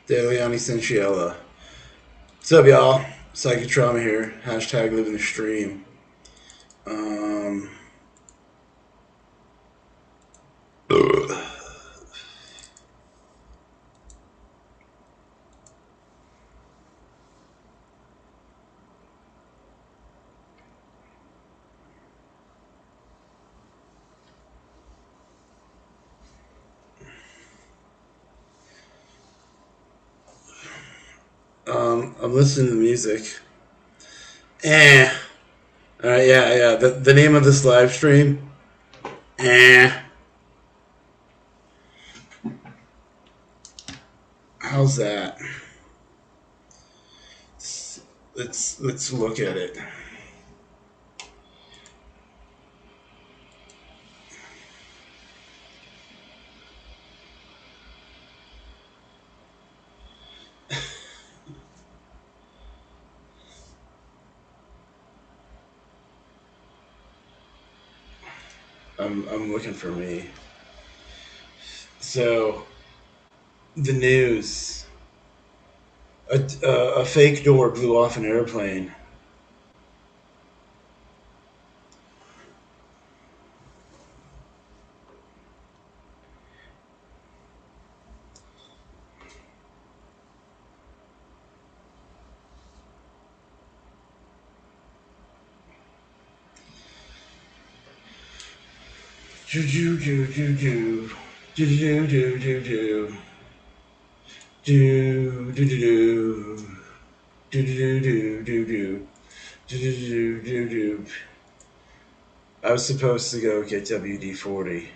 Deliani Sensuella. What's up, y'all? Psychic Trauma here. Hashtag living the stream. Um, I'm listening to music. Eh. Alright, yeah. The name of this live stream. Eh. How's that? Let's look at it. I'm looking for me. So the news. A fake door blew off an airplane. Do do do do do do do do do do. Do do do do do do do do do do do do. I was supposed to go get WD-40.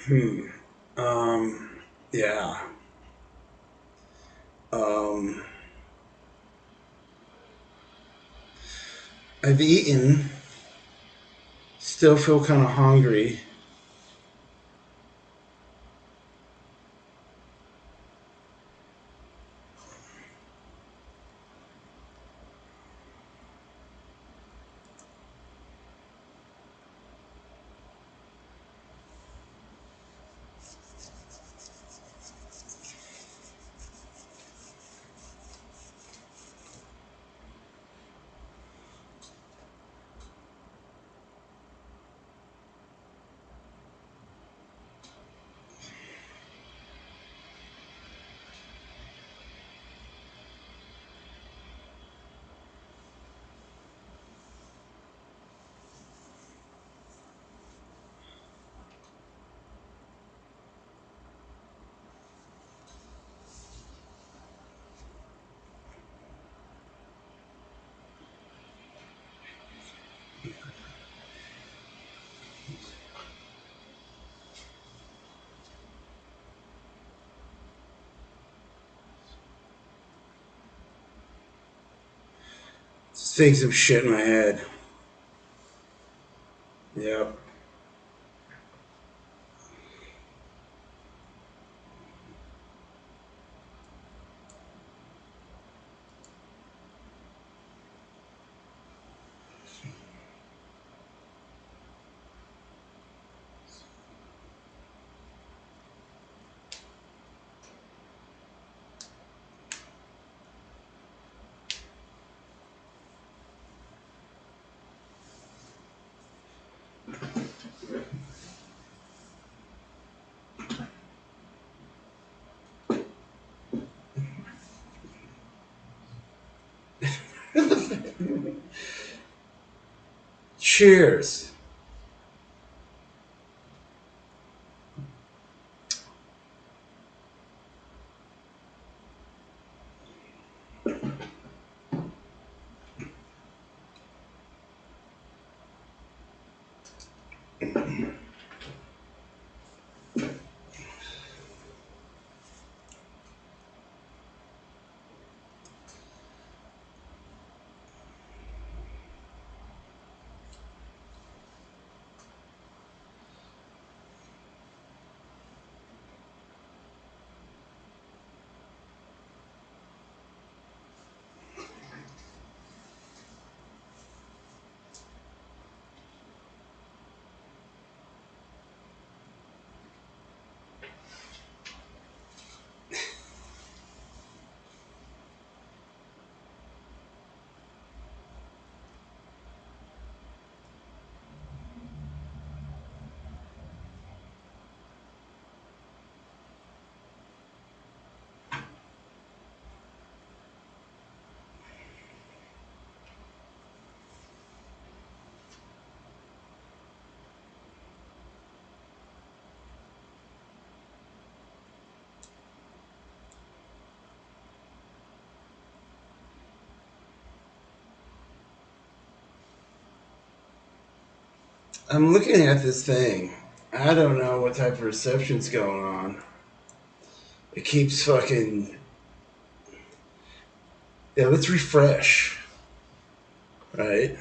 Hmm. Yeah. Um. I've eaten. Still feel kind of hungry. Just take some shit in my head. Yep. Cheers. I'm looking at this thing. I don't know what type of reception's going on. It keeps fucking. Yeah, let's refresh. Right?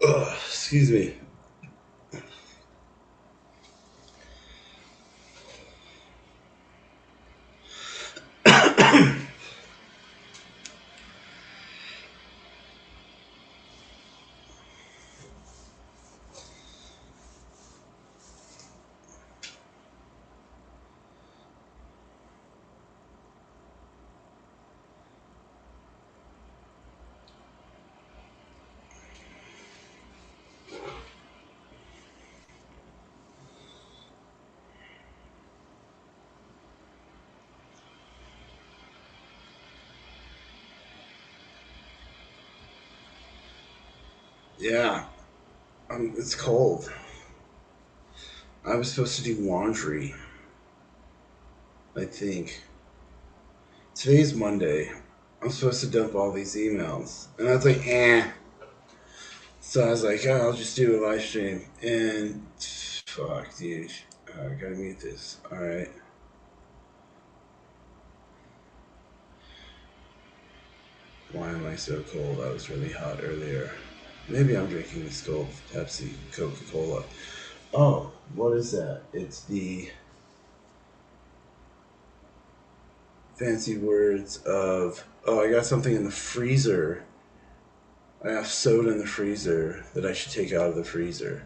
Ugh, excuse me. Yeah, it's cold. I was supposed to do laundry, I think. Today's Monday. I'm supposed to dump all these emails. And I was like, eh. So I was like, oh, I'll just do a live stream. And fuck, dude. I gotta mute this. Alright. Why am I so cold? I was really hot earlier. Maybe I'm drinking this cold Pepsi Coca Cola. Oh, what is that? It's the fancy words of, oh, I got something in the freezer. I have soda in the freezer that I should take out of the freezer.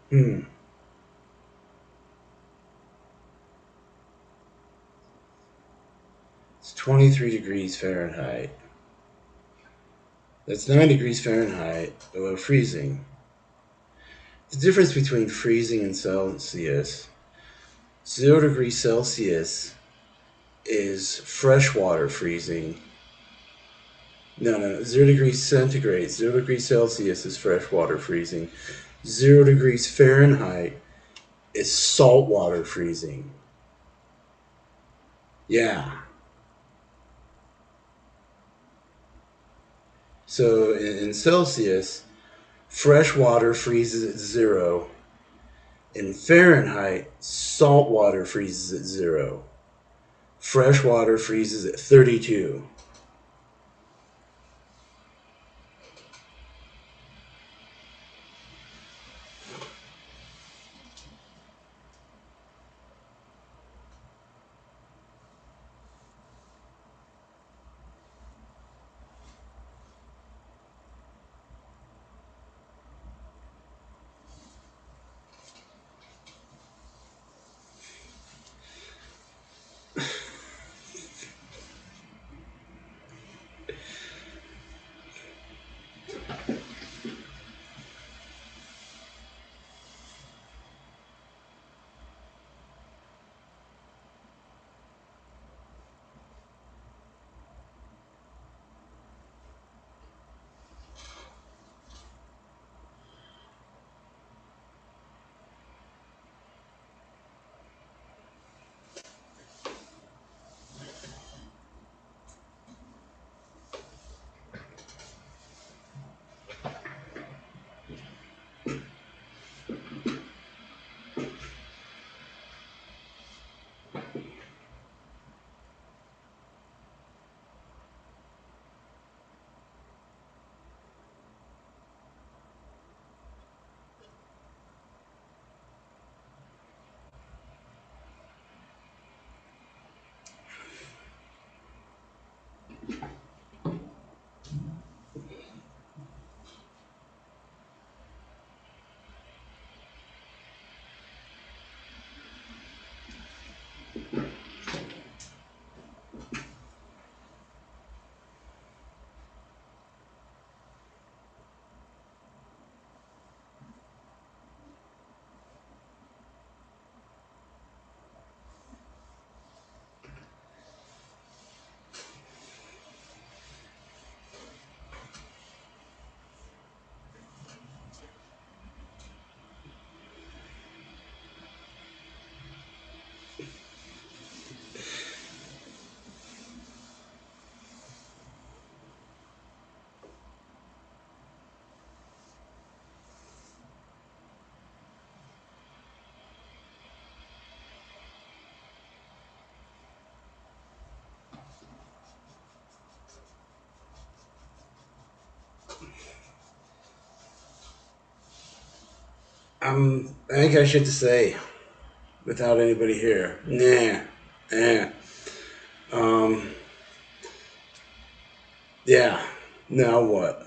Hmm. It's 23 degrees Fahrenheit. That's 9 degrees Fahrenheit below freezing. The difference between freezing and Celsius, 0 degrees Celsius is freshwater freezing. No, no, no. 0 degrees centigrade, 0 degrees Celsius is freshwater freezing. 0 degrees Fahrenheit is saltwater freezing. Yeah. So in Celsius, fresh water freezes at 0. In Fahrenheit, salt water freezes at 0. Fresh water freezes at 32. I think I should say without anybody here. Nah. Eh. Um, yeah. Now what?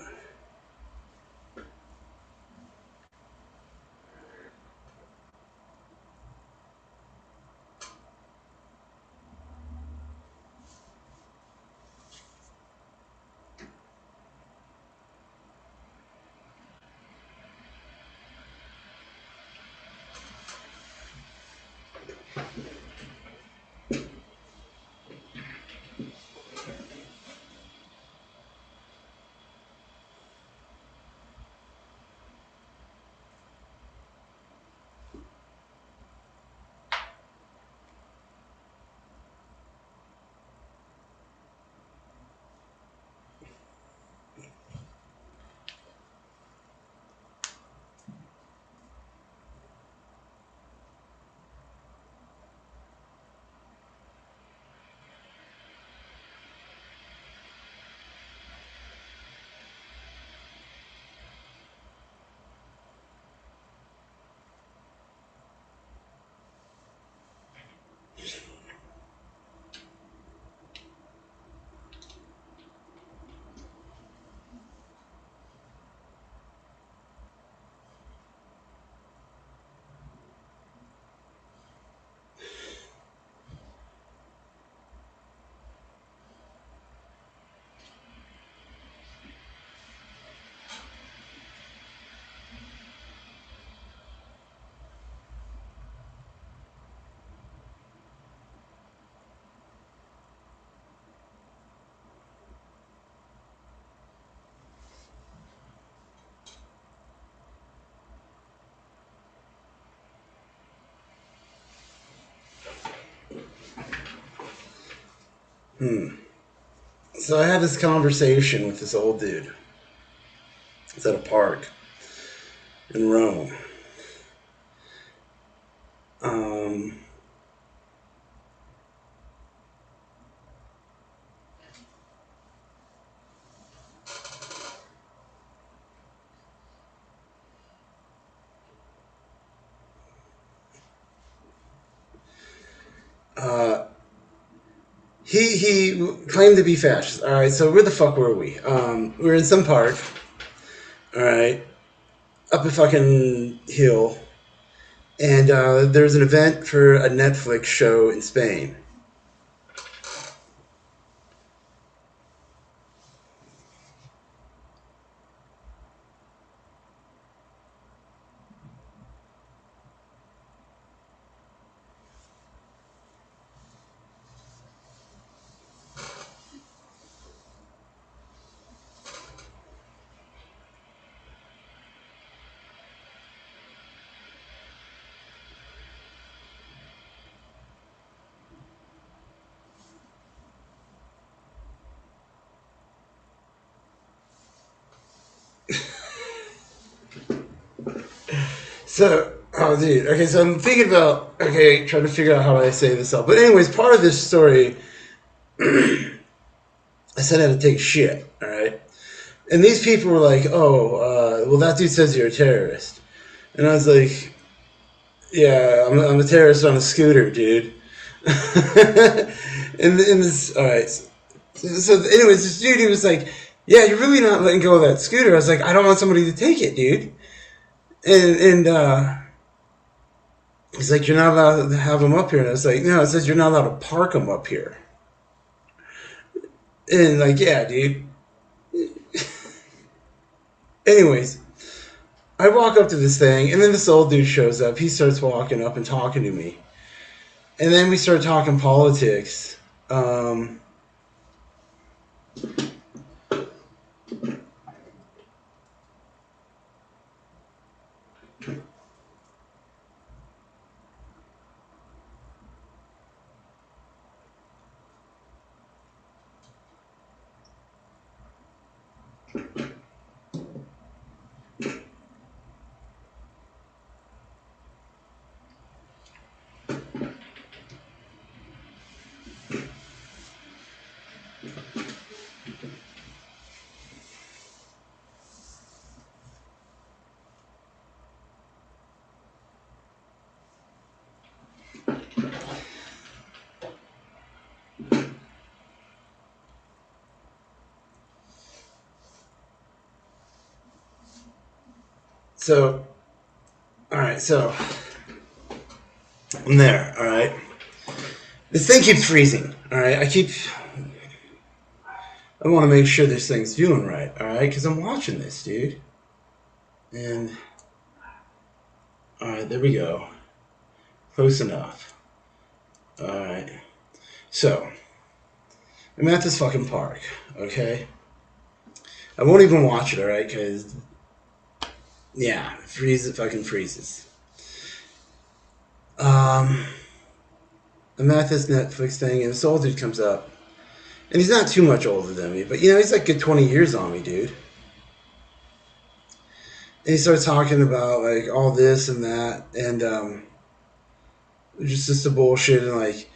Hmm. So I had this conversation with this old dude. It's at a park in Rome. Um, uh, he claimed to be fascist. All right, so where the fuck were we? We were in some park. All right, up a fucking hill, and there's an event for a Netflix show in Spain. So, oh, dude. Okay, so I'm thinking about trying to figure out how I say this up. But anyways, part of this story, I said I had to take a shit. All right, and these people were like, "Oh, well, that dude says you're a terrorist," and I was like, "Yeah, I'm a terrorist on a scooter, dude." and this, all right. So, anyways, this dude, he was like, "Yeah, you're really not letting go of that scooter." I was like, "I don't want somebody to take it, dude." And he's like, "You're not allowed to have them up here." And I was like, "No, it says you're not allowed to park them up here." And like, yeah, dude. Anyways, I walk up to this thing, and then this old dude shows up. He starts walking up and talking to me, and then we start talking politics. Um, so, all right, so I'm there. All right, this thing keeps freezing. All right, I want to make sure this thing's doing right. All right, because I'm watching this, dude. And all right, there we go. Close enough. All right. So I'm at this fucking park. Okay. I won't even watch it. All right, because yeah, it fucking freezes. Um, I'm at this Netflix thing, and this old dude comes up, and he's not too much older than me, but he's like good 20 years on me, dude. And he starts talking about like all this and that, and just the bullshit, and like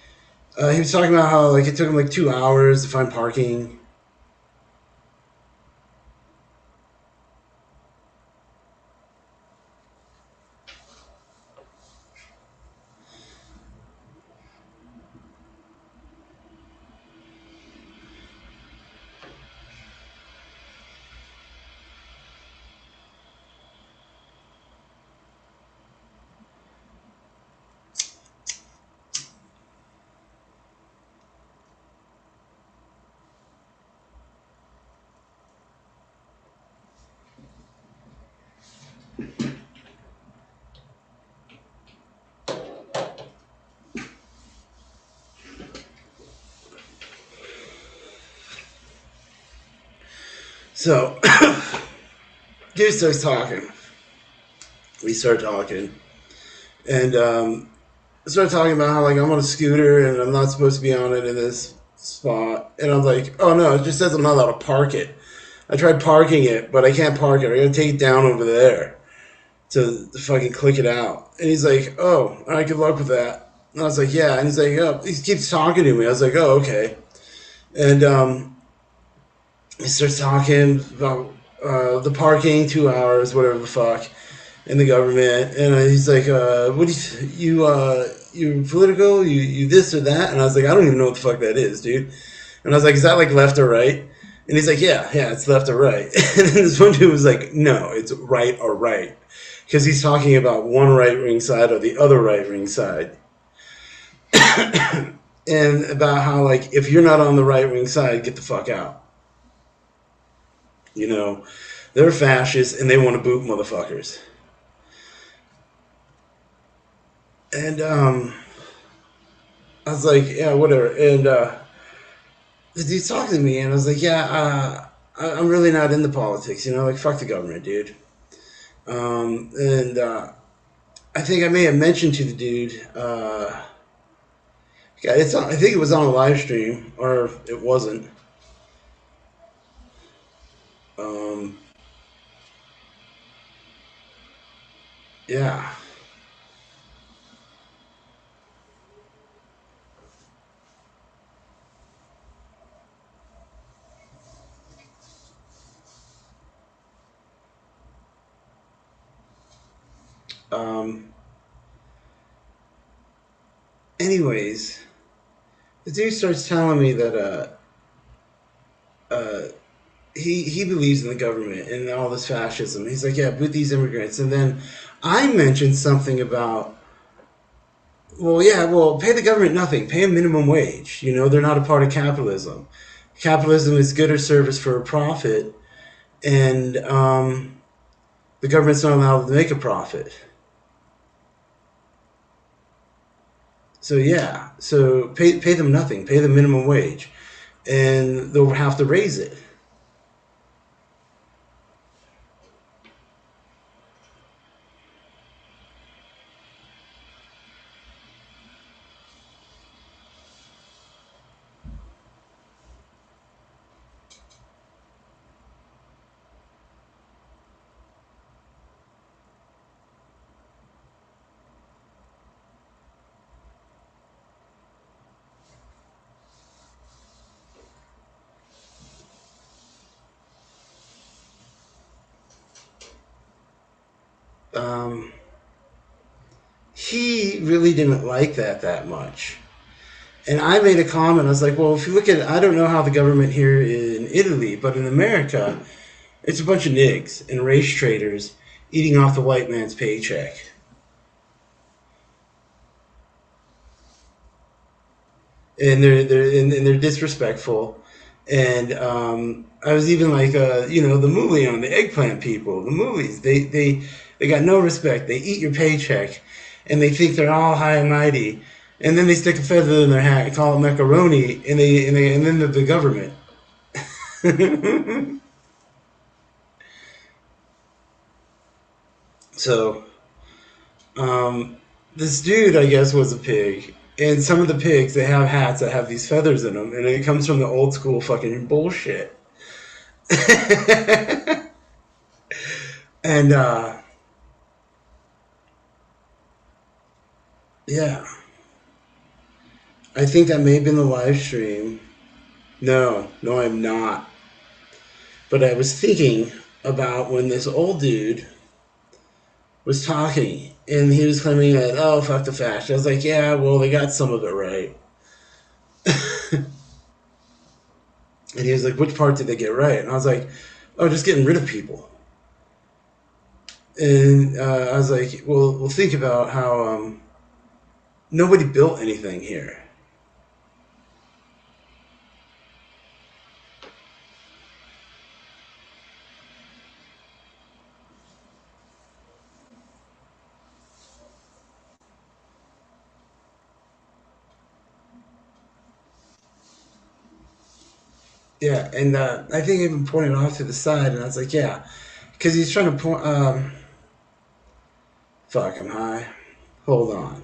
he was talking about how like it took him like 2 hours to find parking. So dude starts talking. We start talking, and I started talking about how like I'm on a scooter and I'm not supposed to be on it and this. spot, and I'm like, oh no, it just says I'm not allowed to park it. I tried parking it, but I can't park it. I gotta take it down over there to fucking click it out. And he's like, oh, all right, good luck with that. And I was like, yeah. And he's like, oh, he keeps talking to me. I was like, oh, okay. And he starts talking about the parking, 2 hours, whatever the fuck, in the government. And he's like, what do you political? You this or that? And I was like, I don't even know what the fuck that is, dude. And I was like, is that like left or right? And he's like, yeah, it's left or right. And then this one dude was like, no, it's right or right. Because he's talking about one right wing side or the other right wing side. And about how, like, if you're not on the right wing side, get the fuck out. You know, they're fascists and they want to boot motherfuckers. And I was like, yeah, whatever. And the dude's talking to me, and I was like, yeah, I'm really not into politics, you know, like, fuck the government, dude. And I think I may have mentioned to the dude, yeah, it's on, I think it was on a live stream, or it wasn't. Um, yeah. Um, anyways, the dude starts telling me that he believes in the government and all this fascism. He's like, yeah, boot these immigrants. And then I mentioned something about, well, yeah, well, pay the government nothing. Pay a minimum wage. You know, they're not a part of capitalism. Capitalism is good or service for a profit, and the government's not allowed to make a profit. So yeah, so pay them nothing. Pay the minimum wage, and they'll have to raise it. Um, he really didn't like that much. And I made a comment. I was like, well, if you look at it, I don't know how the government here in Italy, but in America, it's a bunch of nigs and race traders eating off the white man's paycheck. And they're disrespectful. And I was even like, the movie on the eggplant people, the movies, they got no respect. They eat your paycheck, and they think they're all high and mighty. And then they stick a feather in their hat and call it macaroni, and then the government. So, um, this dude, I guess, was a pig. And some of the pigs, they have hats that have these feathers in them, and it comes from the old school fucking bullshit. And yeah, I think that may have been the live stream. No, no, I'm not. But I was thinking about when this old dude was talking, and he was claiming that, oh, fuck the fashion. I was like, yeah, well, they got some of it right. And he was like, which part did they get right? And I was like, oh, just getting rid of people. And I was like, well, we'll think about how nobody built anything here. Yeah, and I think he even pointed off to the side, and I was like, yeah, because he's trying to point. Fuck, I'm high. Hold on.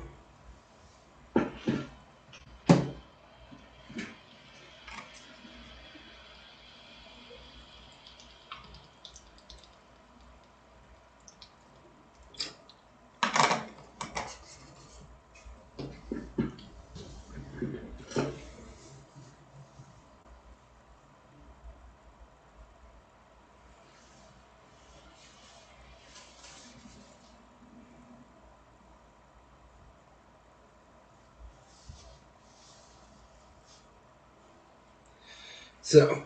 So,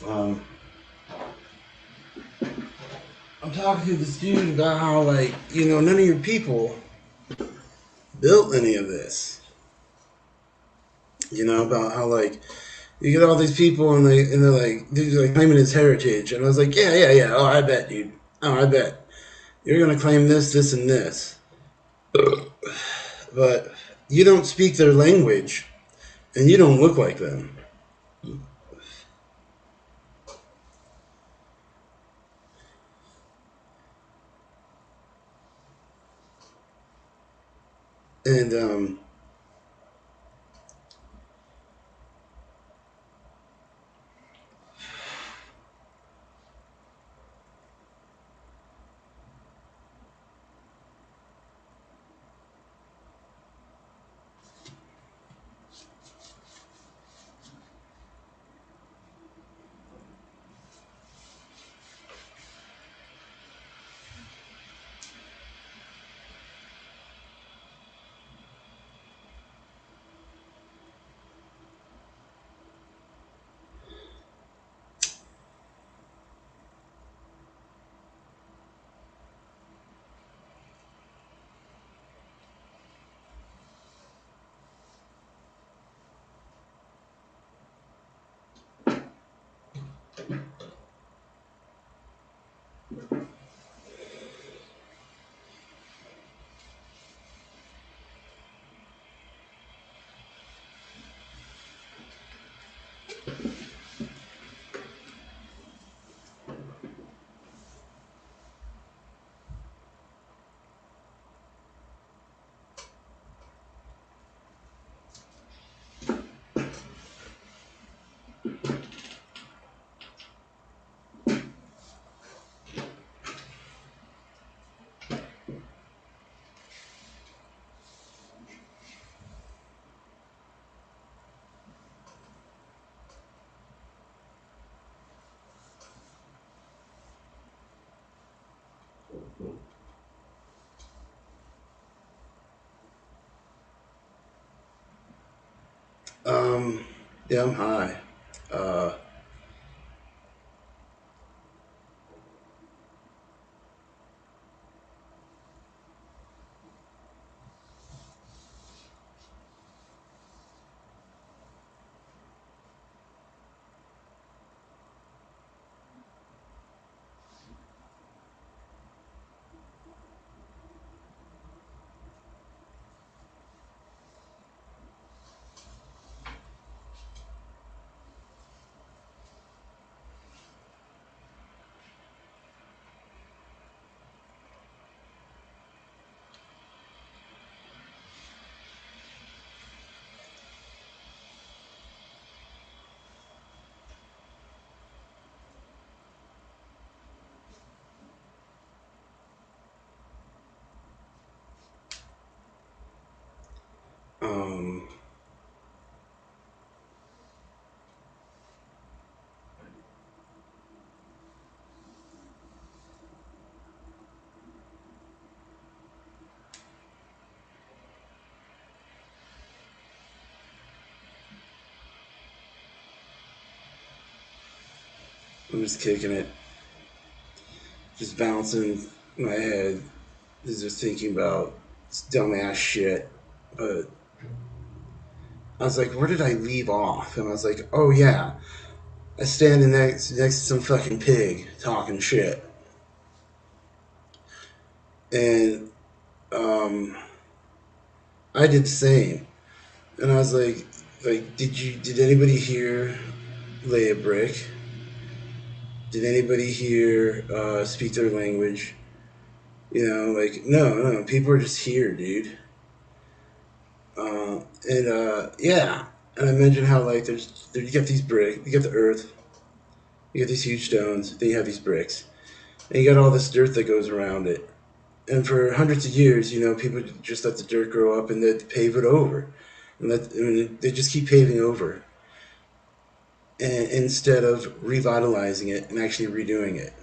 um, I'm talking to this dude about how, like, none of your people built any of this. About how, like, you get all these people they're like claiming his heritage, and I was like, yeah, yeah, yeah. Oh, I bet, dude. Oh, I bet you're gonna claim this, this, and this, but you don't speak their language, and you don't look like them. And um, yeah, I'm high. Uh, um, I'm just kicking it, just bouncing my head, just thinking about this dumbass shit. But I was like, where did I leave off? And I was like, oh yeah, I standing next to some fucking pig talking shit, and I did the same. And I was like, did anybody here lay a brick? Did anybody here speak their language? Like, no, no, people are just here, dude. And yeah, and I mentioned how like you get these bricks, you get the earth, you get these huge stones, then you have these bricks, and you got all this dirt that goes around it. And for hundreds of years, people just let the dirt grow up and they pave it over, and they just keep paving over, and instead of revitalizing it and actually redoing it.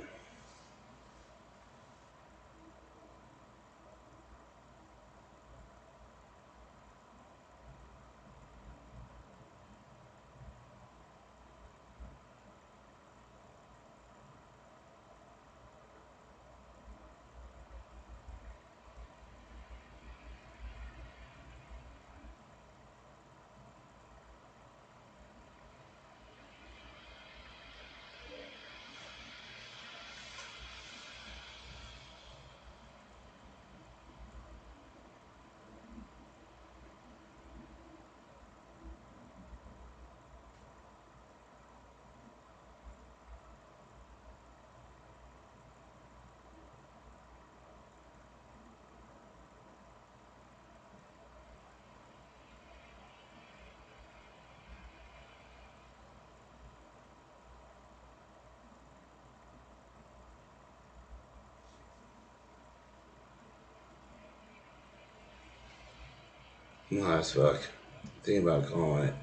I'm high as fuck. Thinking about calling it.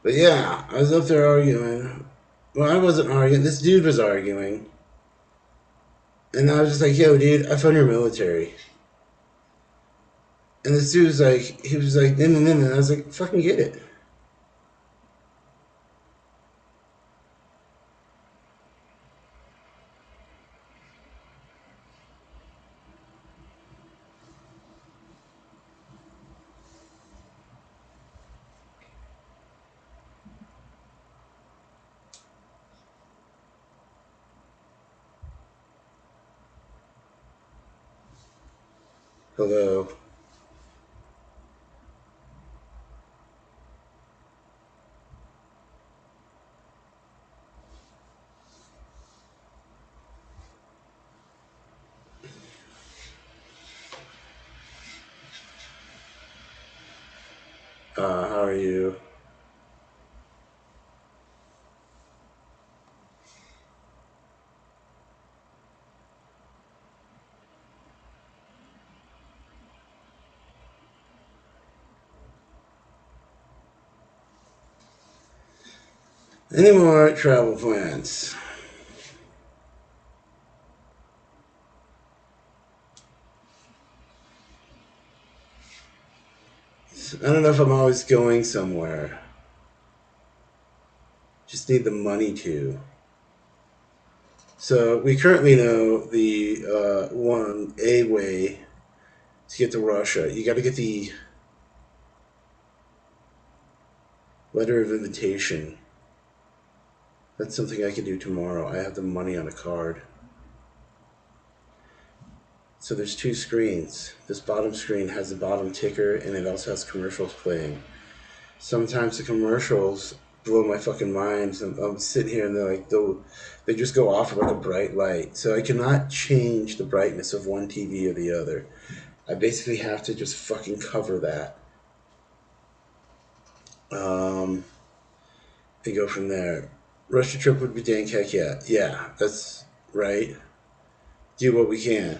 But yeah, I was up there arguing. Well, I wasn't arguing. This dude was arguing. And I was just like, yo, dude, I found your military. And this dude was like, he was like, no, no, no, no. I was like, fucking get it. Hello. How are you? Any more travel plans? I don't know if I'm always going somewhere. Just need the money to. So we currently know the one A way to get to Russia. You got to get the letter of invitation. That's something I can do tomorrow. I have the money on a card. So there's two screens. This bottom screen has the bottom ticker, and it also has commercials playing. Sometimes the commercials blow my fucking mind. I'm sitting here and they just go off like a bright light. So I cannot change the brightness of one TV or the other. I basically have to just fucking cover that. Um, and go from there. Russia trip would be dank, heck yeah. Yeah, that's right. Do what we can.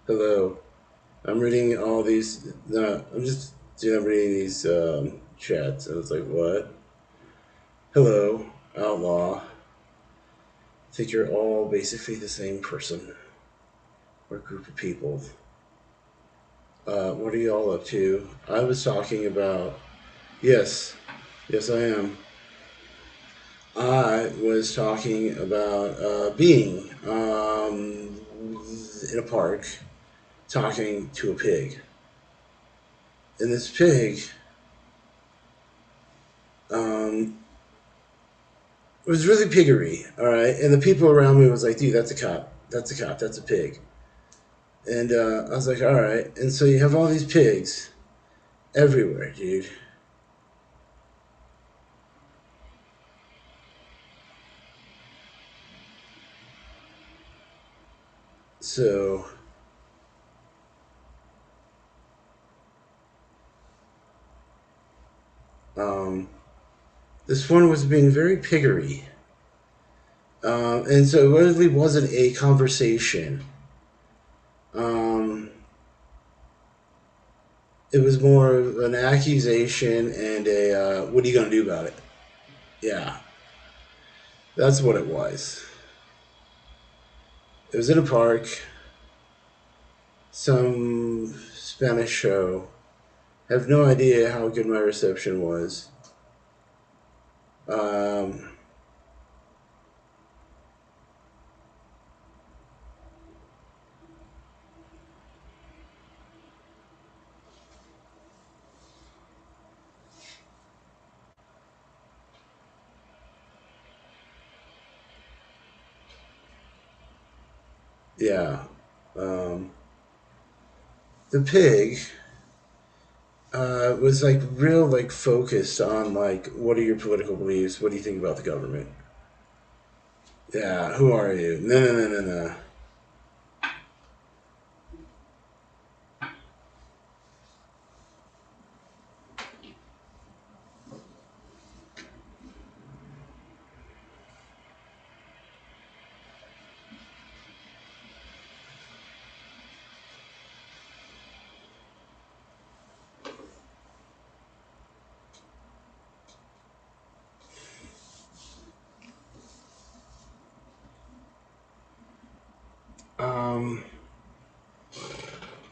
Hello. I'm reading all these. No, I'm just reading these chats. I was like, what? Hello, outlaw. I think you're all basically the same person or group of people. What are y'all up to? I was talking about. Yes, yes, I am. I was talking about being in a park talking to a pig. And this pig um, was really piggery, all right? And the people around me was like, dude, that's a cop. That's a cop. That's a pig. And I was like, all right. And so you have all these pigs everywhere, dude. So um, this one was being very piggery. And so it really wasn't a conversation. Um, it was more of an accusation and what are you going to do about it? Yeah, that's what it was. It was in a park, some Spanish show. I have no idea how good my reception was. Um, Yeah. Um, the pig was like real like focused on like what are your political beliefs? What do you think about the government? Yeah, who are you? No, no, no, no, no.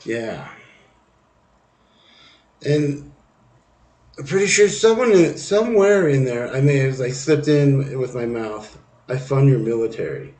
Yeah, and I'm pretty sure somewhere in there, I may have like slipped in with my mouth. I fund your military.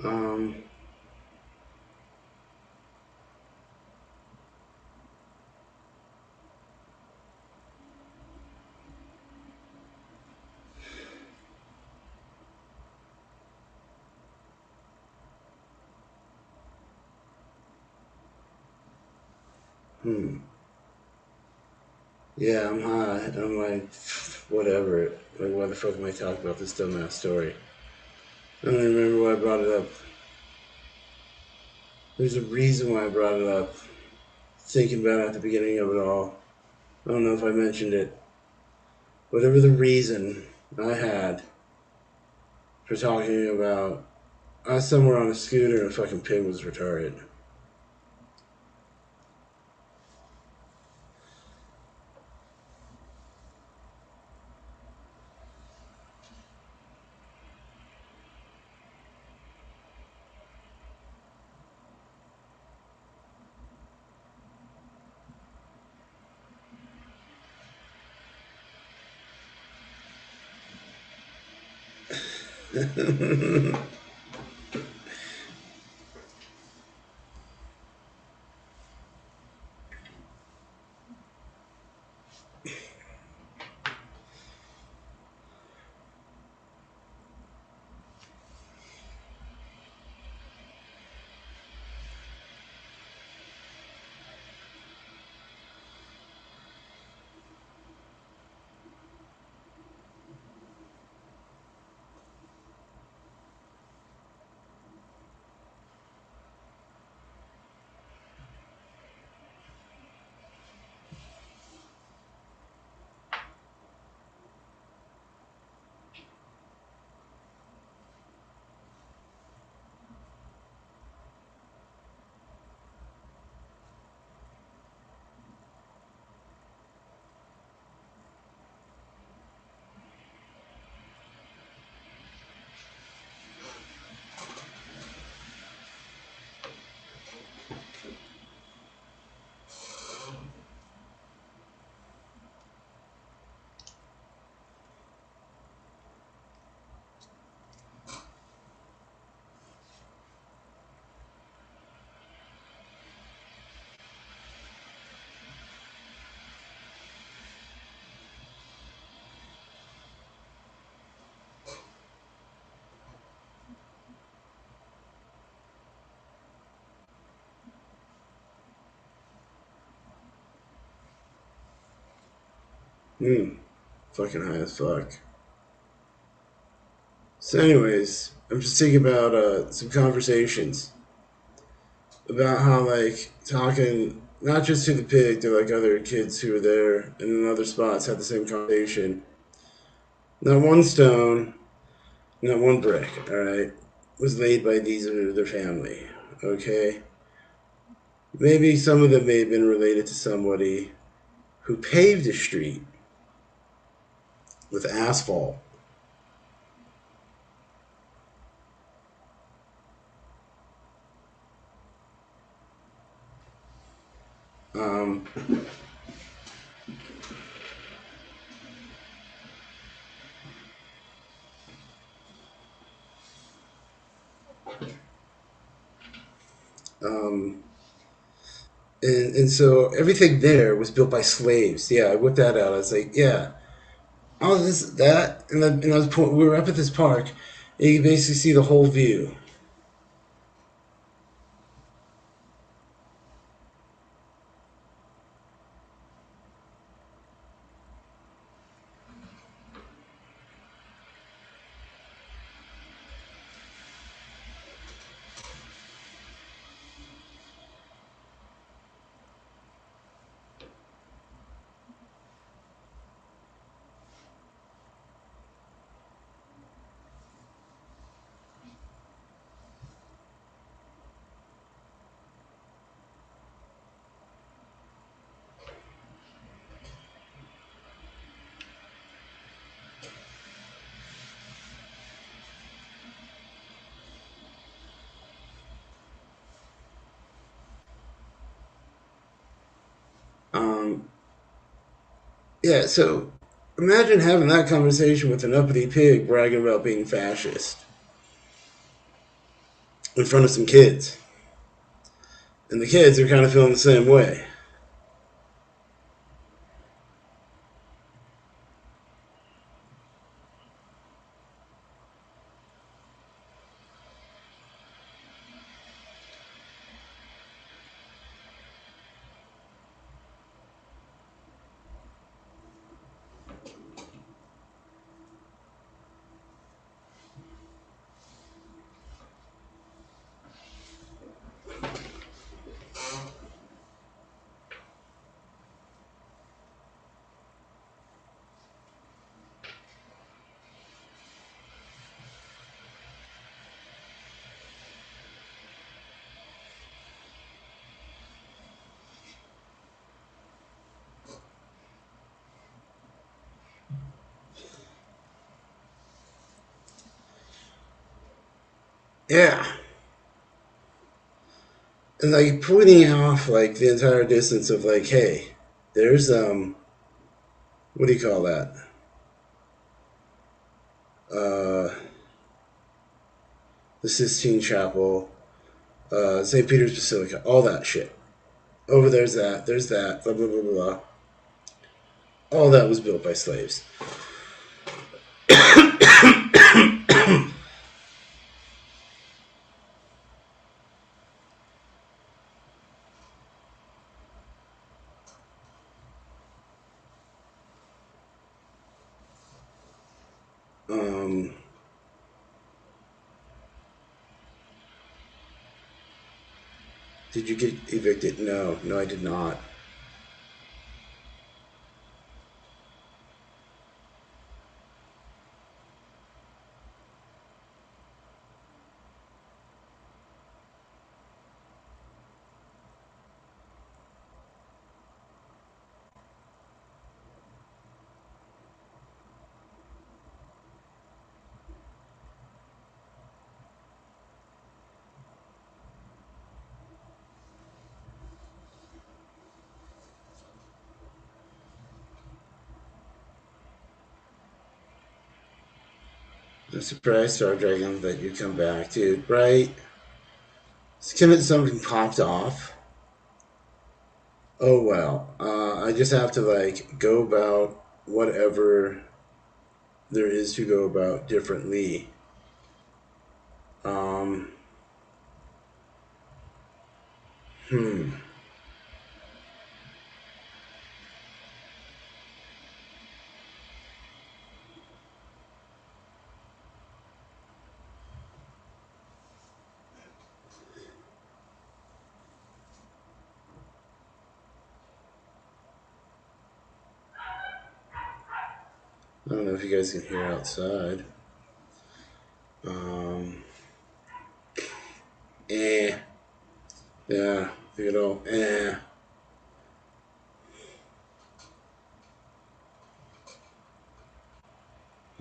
Um, hmm. Yeah, I'm high. I'm like, whatever. Like, why the fuck am I talking about this dumbass story? I don't even remember why I brought it up. There's a reason why I brought it up. Thinking about it at the beginning of it all. I don't know if I mentioned it. Whatever the reason I had for talking about, I was somewhere on a scooter and a fucking pig was retarded. Hmm. Fucking high as fuck. So, anyways, I'm just thinking about some conversations about how, like, talking not just to the pig, to like other kids who were there and in other spots had the same conversation. Not one stone, not one brick, all right, was laid by these or their family. Okay, maybe some of them may have been related to somebody who paved a street with asphalt. Um, um, and so everything there was built by slaves. Yeah, I whipped that out. I was like, yeah, all this, that, and I was we were up at this park, and you can basically see the whole view. Um, yeah, so imagine having that conversation with an uppity pig bragging about being fascist in front of some kids, and the kids are kind of feeling the same way. Yeah, and like pointing off like the entire distance of like, hey, there's what do you call that? Uh, the Sistine Chapel, St. Peter's Basilica, all that shit. Over there's that, blah blah blah blah blah. All that was built by slaves. Um, did you get evicted? No, no, I did not. I'm surprised, Star Dragon, that you come back, dude. Right? Something popped off. Oh well. I just have to like go about whatever there is to go about differently. Um, hmm. I don't know if you guys can hear outside. Um, eh. Yeah, you know, eh.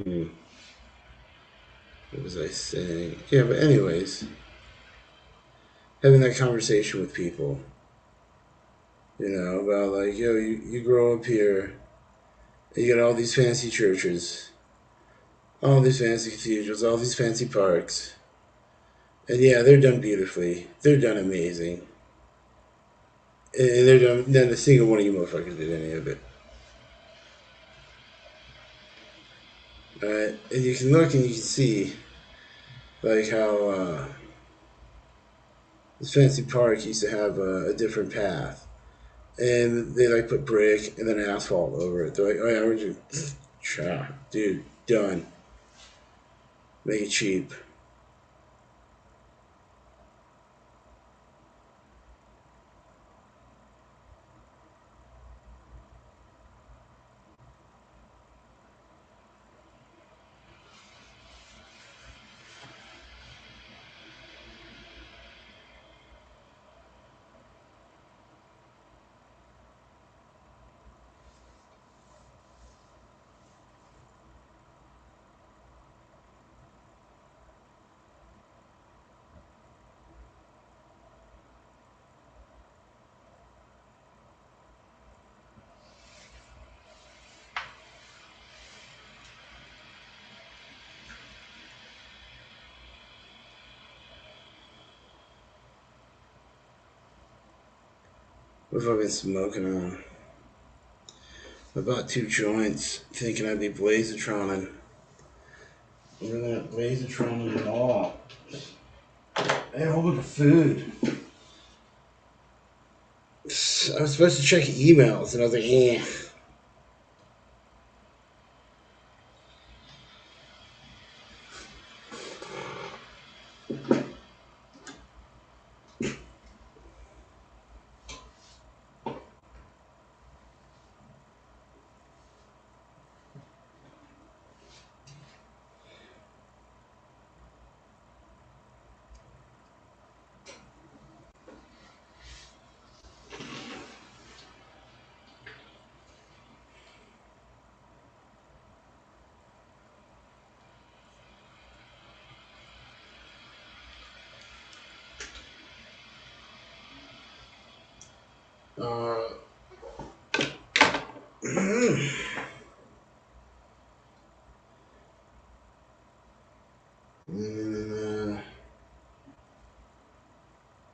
Hmm. What was I saying? Yeah, but anyways, having that conversation with people, about like, yo, you grow up here, you get all these fancy churches, all these fancy cathedrals, all these fancy parks. And yeah, they're done beautifully. They're done amazing. And they're done, none a single one of you motherfuckers did any of it. And you can look and you can see, like, how this fancy park used to have a different path. And they, like, put brick and then asphalt over it. They're like, oh, yeah, we're just, dude, done. Make it cheap. What have I been smoking on? I bought 2 joints, thinking I'd be blazotroning. I'm really not blazotroning at all. I had a whole bunch of food. I was supposed to check emails, and I was like, eh. Uh, uh,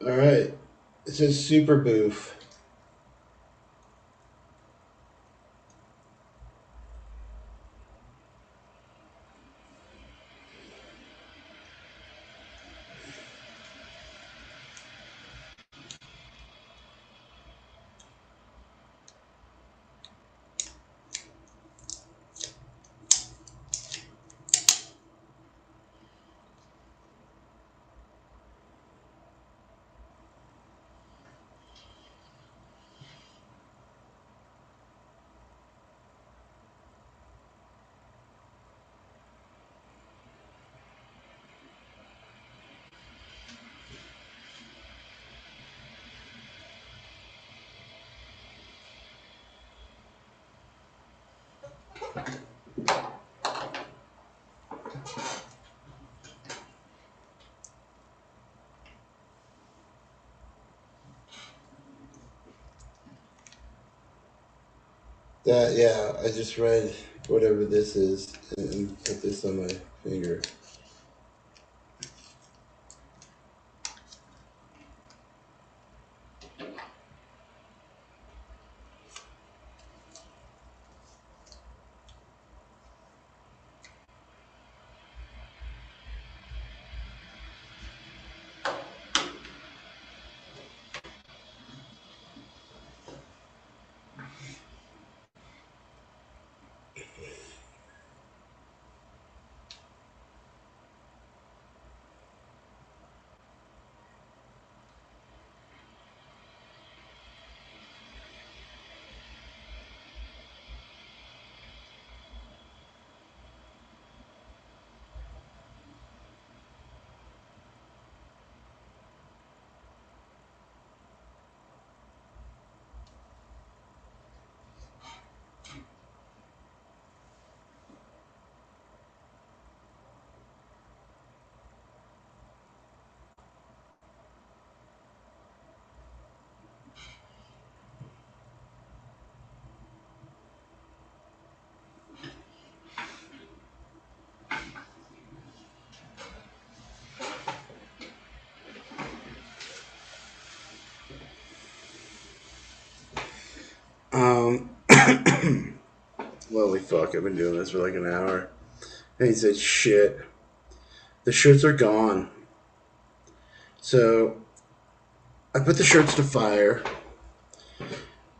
all right. It says super boof. That, yeah, I just read whatever this is and put this on my finger. fuck, I've been doing this for like an hour. And he said, shit, the shirts are gone. So I put the shirts to fire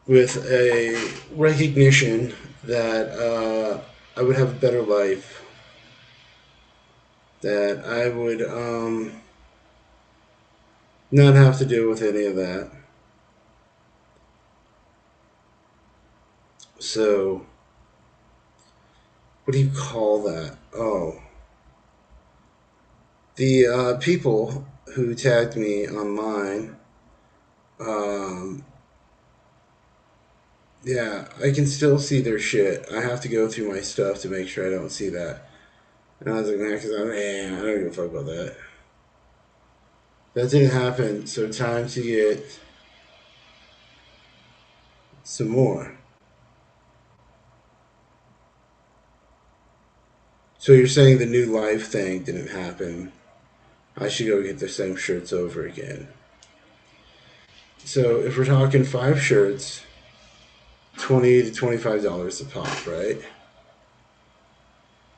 with a recognition that I would have a better life, that I would not have to deal with any of that. So, what do you call that? Oh, the people who tagged me online, um, yeah, I can still see their shit. I have to go through my stuff to make sure I don't see that. And I was like, man, because I don't give a fuck about that. That didn't happen, so time to get some more. So you're saying the new life thing didn't happen. I should go get the same shirts over again. So if we're talking 5 shirts, $20 to $25 a pop, right?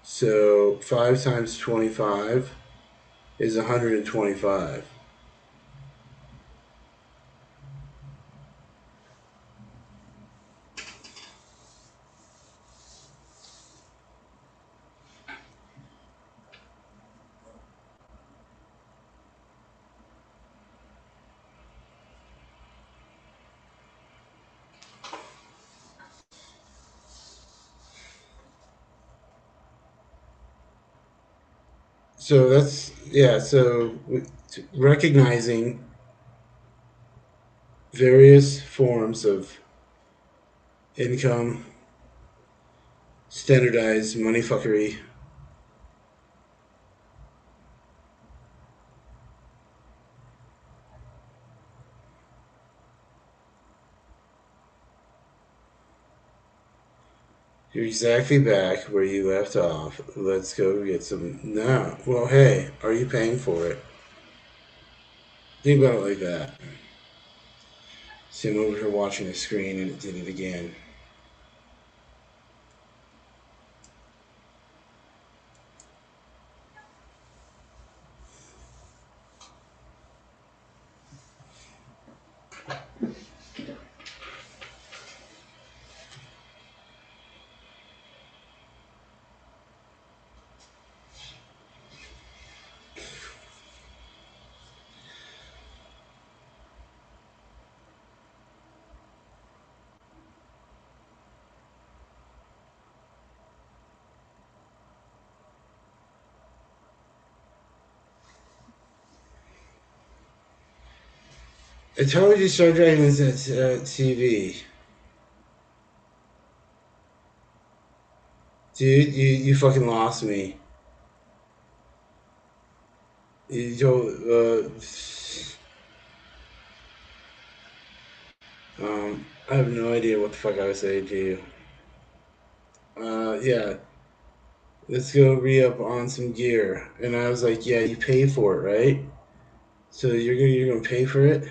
So 5 times 25 is 125. So that's yeah. So recognizing various forms of income, standardized money fuckery. You're exactly back where you left off. Let's go get some. No. Well, hey, are you paying for it? Think about it like that. See, I'm over here watching the screen and it did it again. I told you Star Dragon is at TV. Dude, you fucking lost me. You told, I have no idea what the fuck I was saying to you. Yeah, let's go re up on some gear. And I was like, yeah, you pay for it, right? So you're gonna pay for it?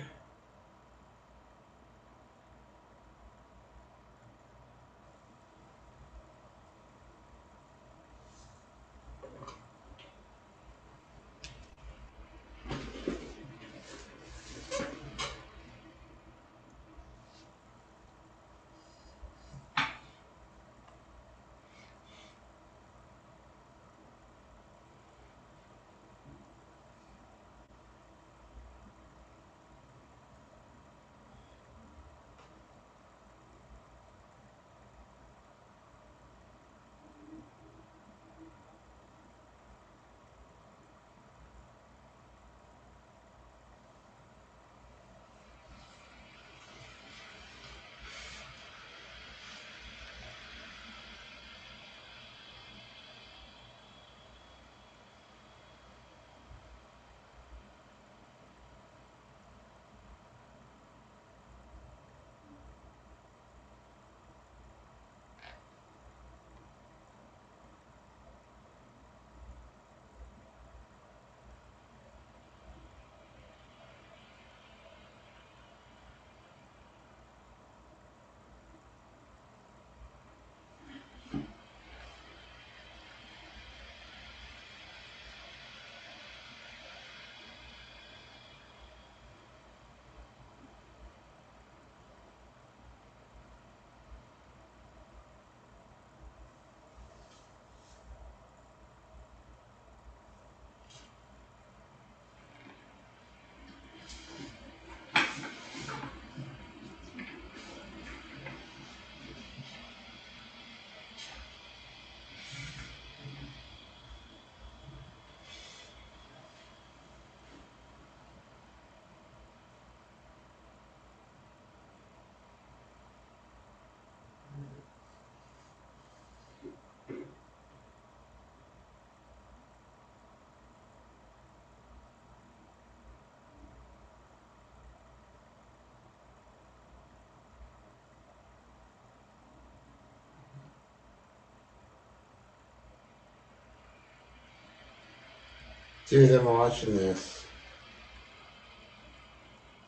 Dude, I'm watching this.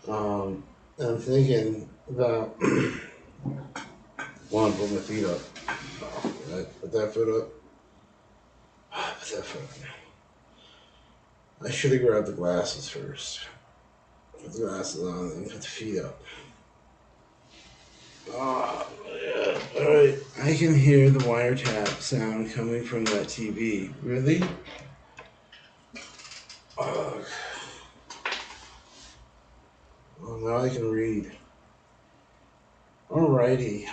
Um, and I'm thinking about. One, put my feet up. Right, put that foot up. Put that foot up. I should have grabbed the glasses first. Put the glasses on and put the feet up. Oh, yeah. Alright. I can hear the wiretap sound coming from that TV. Really? Oh, well, now I can read. Alrighty.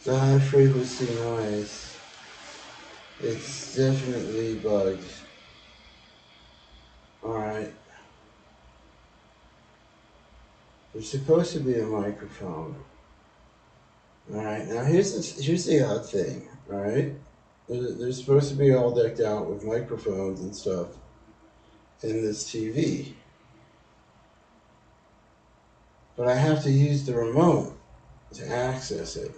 That frequency noise. It's definitely bugged. Alright. There's supposed to be a microphone. Alright, now here's the odd thing, alright? They're supposed to be all decked out with microphones and stuff in this TV. But I have to use the remote to access it.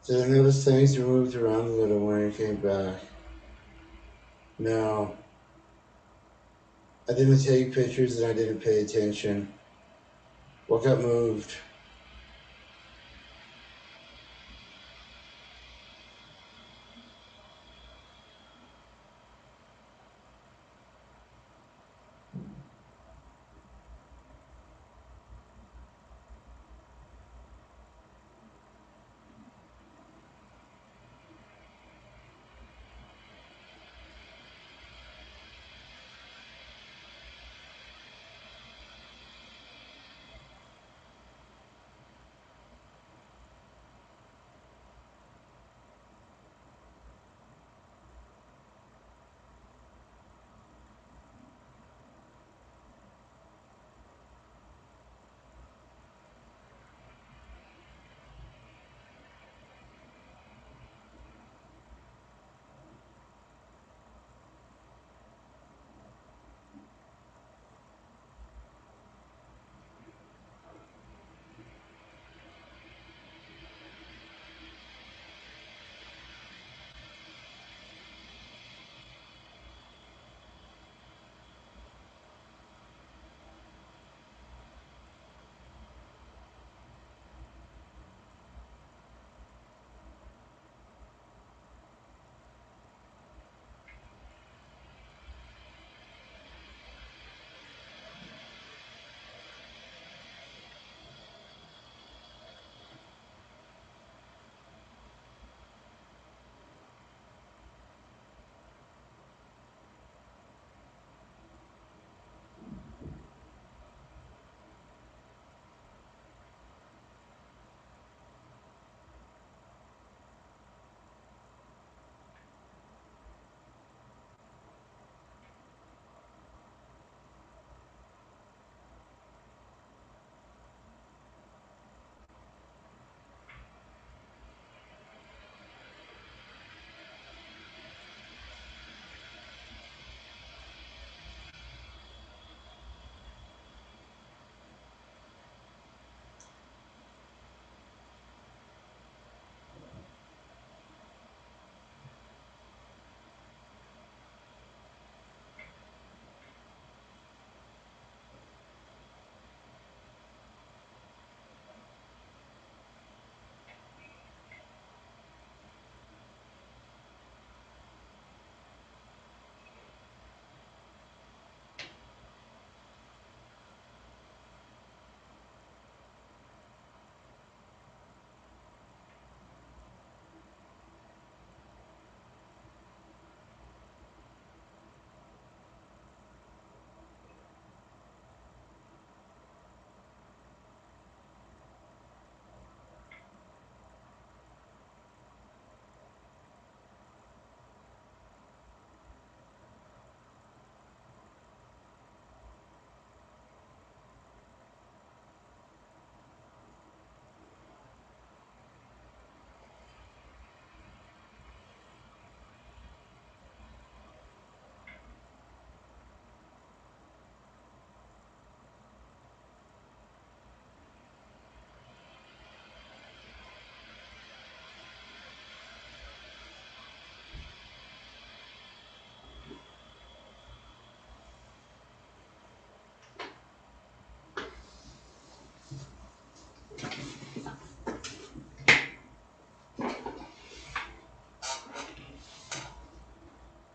Did I notice things were moved around a little when I came back? No. I didn't take pictures and I didn't pay attention. What got moved?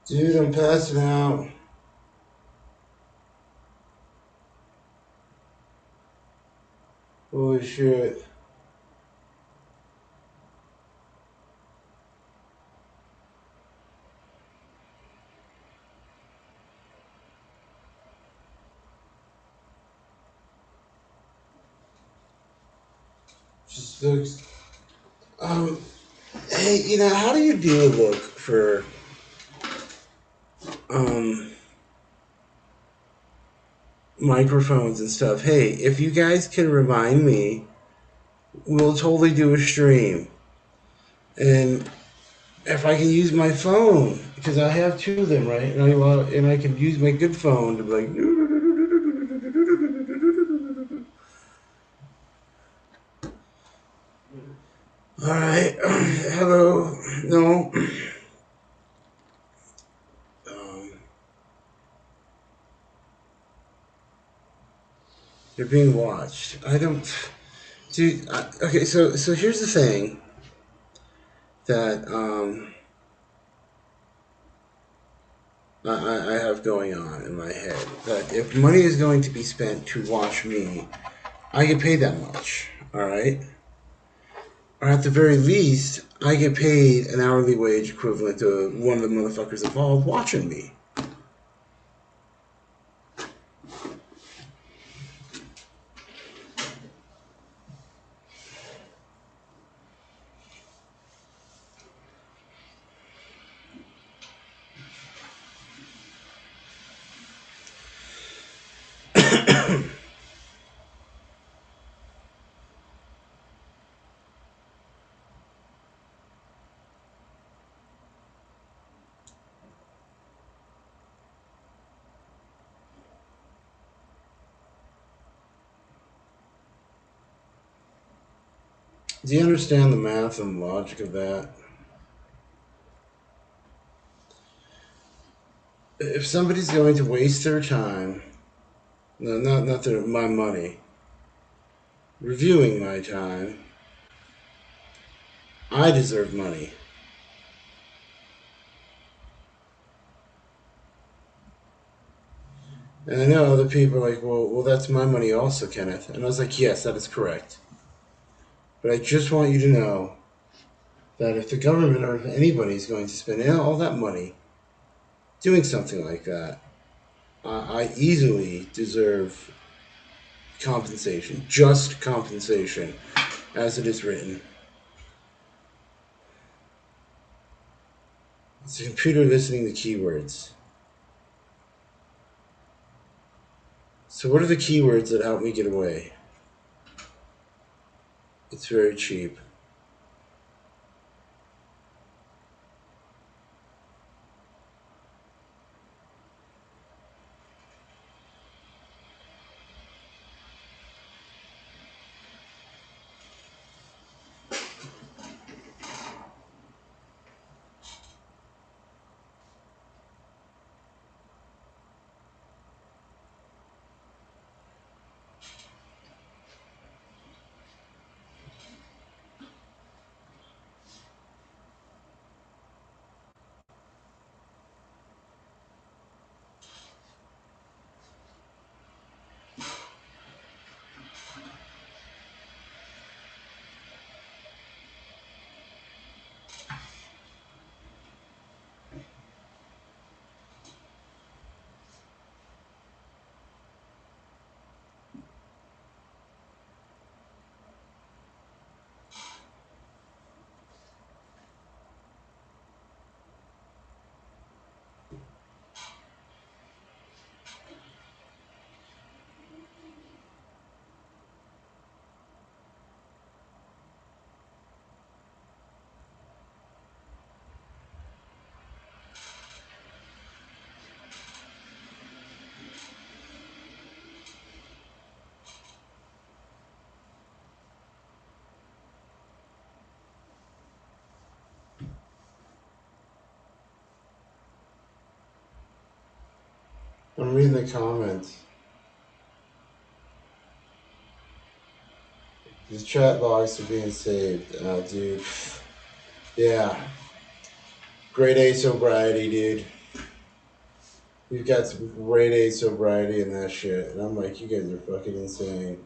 Dude, I'm passing out. Holy shit. Just looks. Um, hey, how do you do a look for um microphones and stuff? Hey, if you guys can remind me, we'll totally do a stream. And if I can use my phone, because I have two of them, right? And I can use my good phone to be like. All right. Hello. No. Um, you're being watched. I don't. Dude. Okay. So here's the thing that I have going on in my head. That if money is going to be spent to watch me, I get paid that much. All right. Or at the very least, I get paid an hourly wage equivalent to one of the motherfuckers involved watching me. Do you understand the math and logic of that? If somebody's going to waste their time, no, not my money, reviewing my time, I deserve money. And I know other people are like, well, that's my money also, Kenneth. And I was like, yes, that is correct. But I just want you to know that if the government or if anybody is going to spend all that money doing something like that, I easily deserve compensation, just compensation, as it is written. It's a computer listening to keywords. So, what are the keywords that help me get away? It's very cheap. I'm reading the comments. The chat logs are being saved. Oh, dude. Yeah. Grade A sobriety, dude. We've got some grade A sobriety and that shit. And I'm like, you guys are fucking insane.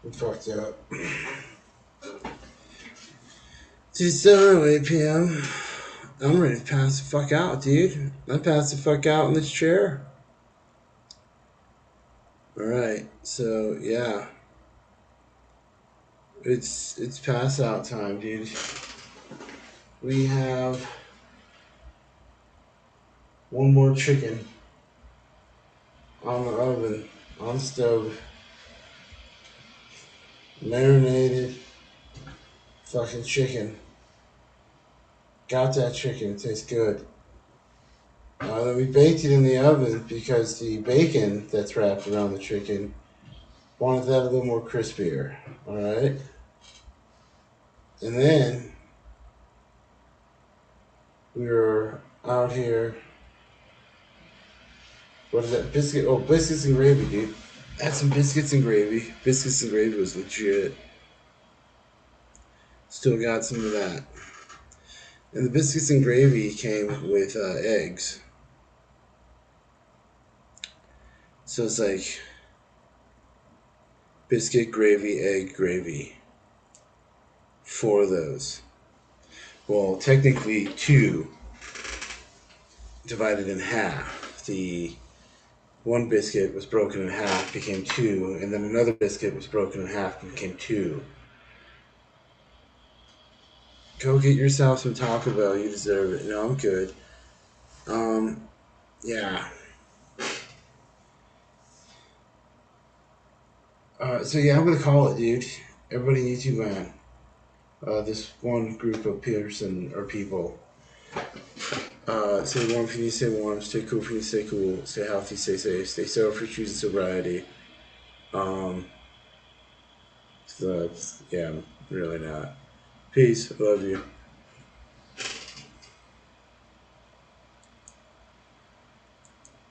I'm fucked up. It's 7:08 p.m. I'm ready to pass the fuck out, dude. I passed the fuck out in this chair. Alright, so yeah. It's pass out time, dude. We have one more chicken on the oven, on the stove, marinated fucking chicken. Got that chicken, it tastes good. Then we baked it in the oven because the bacon that's wrapped around the chicken wanted that a little more crispier. Alright? And then we were out here. What is that? Biscuit? Oh, biscuits and gravy, dude. Had some biscuits and gravy. Biscuits and gravy was legit. Still got some of that. And the biscuits and gravy came with eggs. So it's like biscuit, gravy, egg, gravy. 4 of those. Well, technically 2 divided in half. The one biscuit was broken in half, became 2, and then another biscuit was broken in half and became 2. Go get yourself some Taco Bell. You deserve it. No, I'm good. Yeah. So yeah, I'm gonna call it, dude. Everybody in YouTube land. This one group of person or people. Stay warm if you need to stay warm. Stay cool if you need to stay cool. Stay healthy. Stay safe. Stay sober for choosing sobriety. Um, so yeah, really not. Peace. I love you.